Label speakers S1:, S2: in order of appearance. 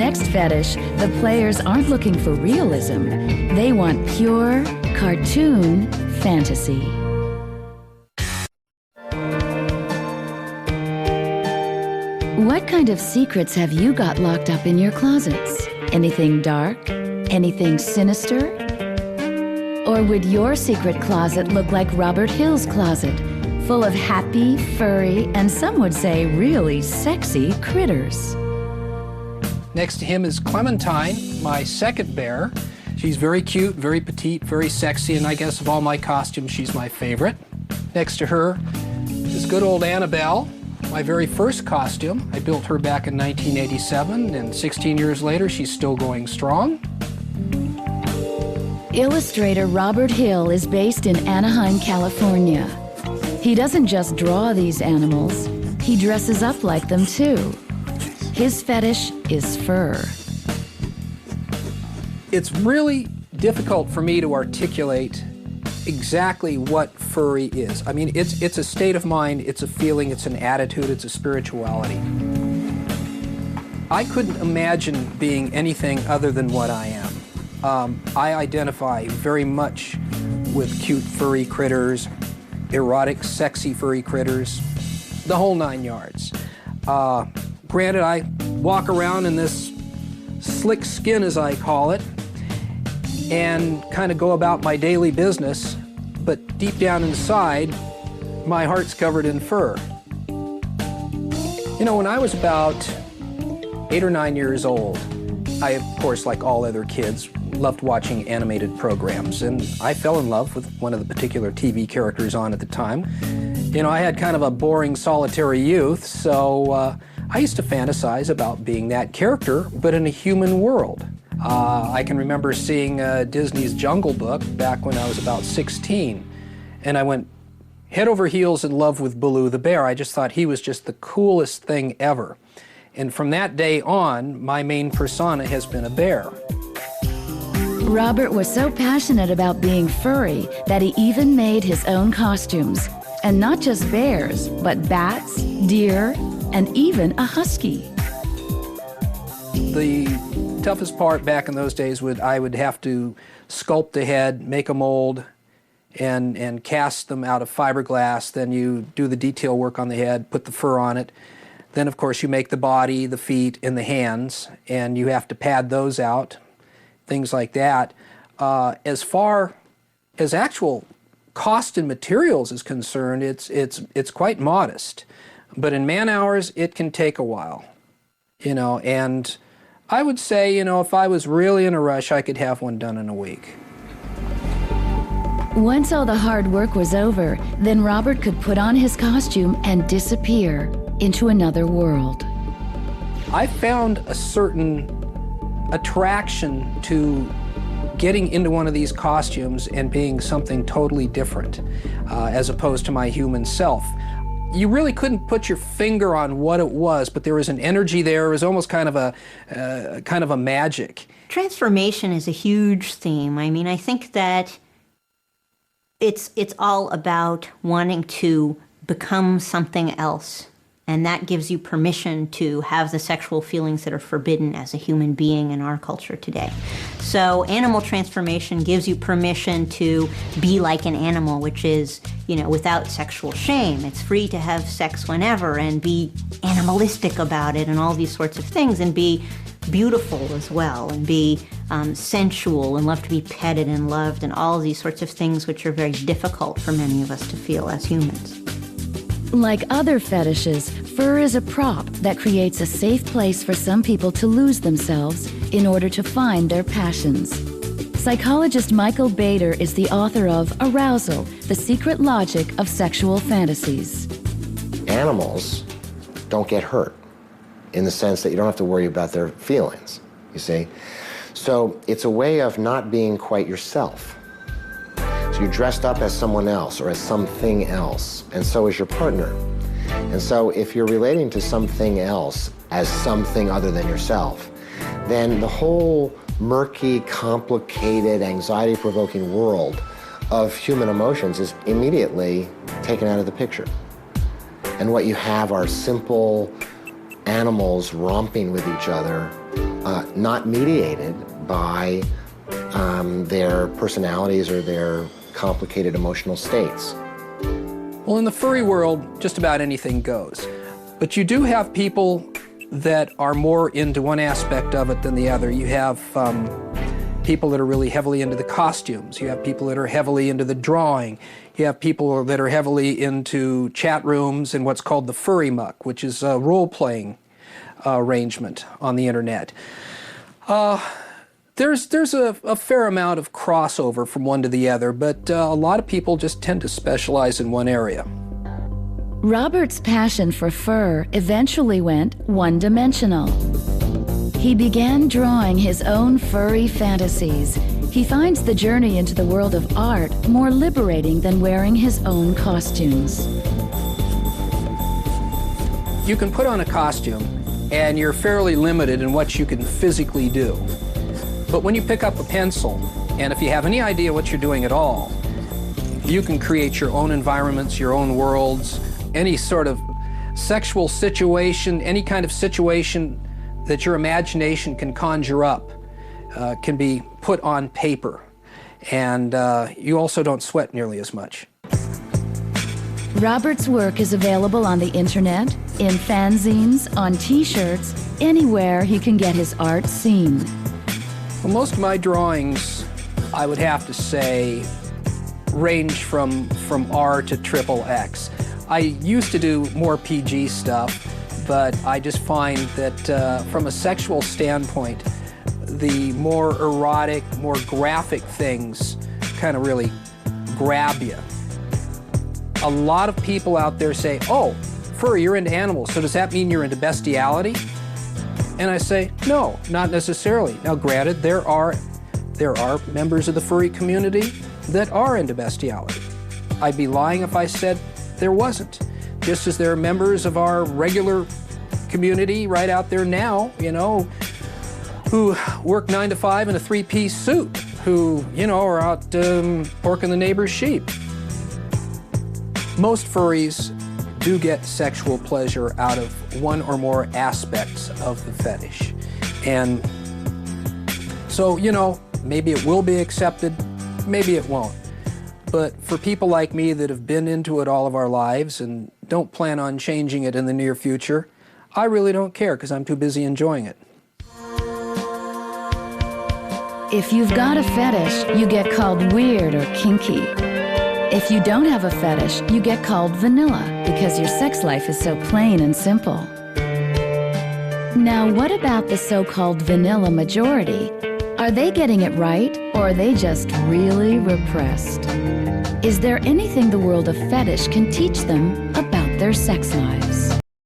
S1: next fetish, the players aren't looking for realism. They want pure, cartoon fantasy. What kind of secrets have you got locked up in your closets? Anything dark? Anything sinister? Or would your secret closet look like Robert Hill's closet, full of happy, furry, and some would say really sexy critters?
S2: Next to him is Clementine, my second bear. She's very cute, very petite, very sexy, and I guess of all my costumes, she's my favorite. Next to her is good old Annabelle, my very first costume. I built her back in 1987, and 16 years later, she's still going strong.
S1: Illustrator Robert Hill is based in Anaheim, California. He doesn't just draw these animals, he dresses up like them too. His fetish is fur.
S2: It's really difficult for me to articulate exactly what furry is. I mean, it's a state of mind, it's a feeling, it's an attitude, it's a spirituality. I couldn't imagine being anything other than what I am. I identify very much with cute furry critters, erotic, sexy furry critters, the whole 9 yards. Granted, I walk around in this slick skin, as I call it, and kind of go about my daily business, but deep down inside, my heart's covered in fur. You know, when I was about 8 or 9 years old, I, of course, like all other kids, loved watching animated programs, and I fell in love with one of the particular TV characters on at the time. You know, I had kind of a boring, solitary youth, so I used to fantasize about being that character, but in a human world. I can remember seeing Disney's Jungle Book back when I was about 16, and I went head over heels in love with Baloo the bear. I just thought he was just the coolest thing ever. And from that day on, my main persona has been a bear.
S1: Robert was so passionate about being furry that he even made his own costumes. And not just bears, but bats, deer, and even a husky.
S2: The toughest part back in those days I would have to sculpt the head, make a mold, and cast them out of fiberglass. Then you do the detail work on the head, put the fur on it. Then, of course, you make the body, the feet, and the hands, and you have to pad those out, things like that. As far as actual cost and materials is concerned, it's quite modest. But in man-hours, it can take a while, you know, and I would say, you know, if I was really in a rush, I could have one done in a week.
S1: Once all the hard work was over, then Robert could put on his costume and disappear into another world.
S2: I found a certain attraction to getting into one of these costumes and being something totally different, as opposed to my human self. You really couldn't put your finger on what it was, but there was an energy there. It was almost kind of a magic.
S3: Transformation is a huge theme. I mean, I think that it's all about wanting to become something else. And that gives you permission to have the sexual feelings that are forbidden as a human being in our culture today. So animal transformation gives you permission to be like an animal, which is, you know, without sexual shame. It's free to have sex whenever and be animalistic about it and all these sorts of things, and be beautiful as well, and be sensual and love to be petted and loved, and all these sorts of things which are very difficult for many of us to feel as humans.
S1: Like other fetishes, fur is a prop that creates a safe place for some people to lose themselves in order to find their passions. Psychologist Michael Bader is the author of Arousal, The Secret Logic of Sexual Fantasies.
S4: Animals don't get hurt in the sense that you don't have to worry about their feelings, you see? So it's a way of not being quite yourself. So you're dressed up as someone else or as something else, and so is your partner. And so if you're relating to something else as something other than yourself, then the whole murky, complicated, anxiety-provoking world of human emotions is immediately taken out of the picture. And what you have are simple animals romping with each other not mediated by their personalities or their complicated emotional states.
S2: Well, in the furry world, just about anything goes. But you do have people that are more into one aspect of it than the other. You have people that are really heavily into the costumes. You have people that are heavily into the drawing. You have people that are heavily into chat rooms and what's called the furry muck, which is a role-playing arrangement on the internet. There's a fair amount of crossover from one to the other, but a lot of people just tend to specialize in one area.
S1: Robert's passion for fur eventually went one-dimensional. He began drawing his own furry fantasies. He finds the journey into the world of art more liberating than wearing his own costumes.
S2: You can put on a costume, and you're fairly limited in what you can physically do. But when you pick up a pencil, and if you have any idea what you're doing at all, you can create your own environments, your own worlds, any sort of sexual situation, any kind of situation that your imagination can conjure up can be put on paper. And you also don't sweat nearly as much.
S1: Robert's work is available on the internet, in fanzines, on t-shirts, anywhere he can get his art seen.
S2: Well, most of my drawings, I would have to say, range from R to XXX. I used to do more PG stuff, but I just find that from a sexual standpoint, the more erotic, more graphic things kind of really grab you. A lot of people out there say, oh, furry, you're into animals, so does that mean you're into bestiality? And I say, no, not necessarily. Now, granted, there are members of the furry community that are into bestiality. I'd be lying if I said there wasn't. Just as there are members of our regular community right out there now, you know, who work 9 to 5 in a 3-piece suit, who, you know, are out porking the neighbor's sheep. Most furries do get sexual pleasure out of one or more aspects of the fetish. And so, you know, maybe it will be accepted, maybe it won't. But for people like me that have been into it all of our lives and don't plan on changing it in the near future, I really don't care because I'm too busy enjoying it.
S1: If you've got a fetish, you get called weird or kinky. If you don't have a fetish, you get called vanilla because your sex life is so plain and simple. Now, what about the so-called vanilla majority? Are they getting it right, or are they just really repressed? Is there anything the world of fetish can teach them about their sex lives?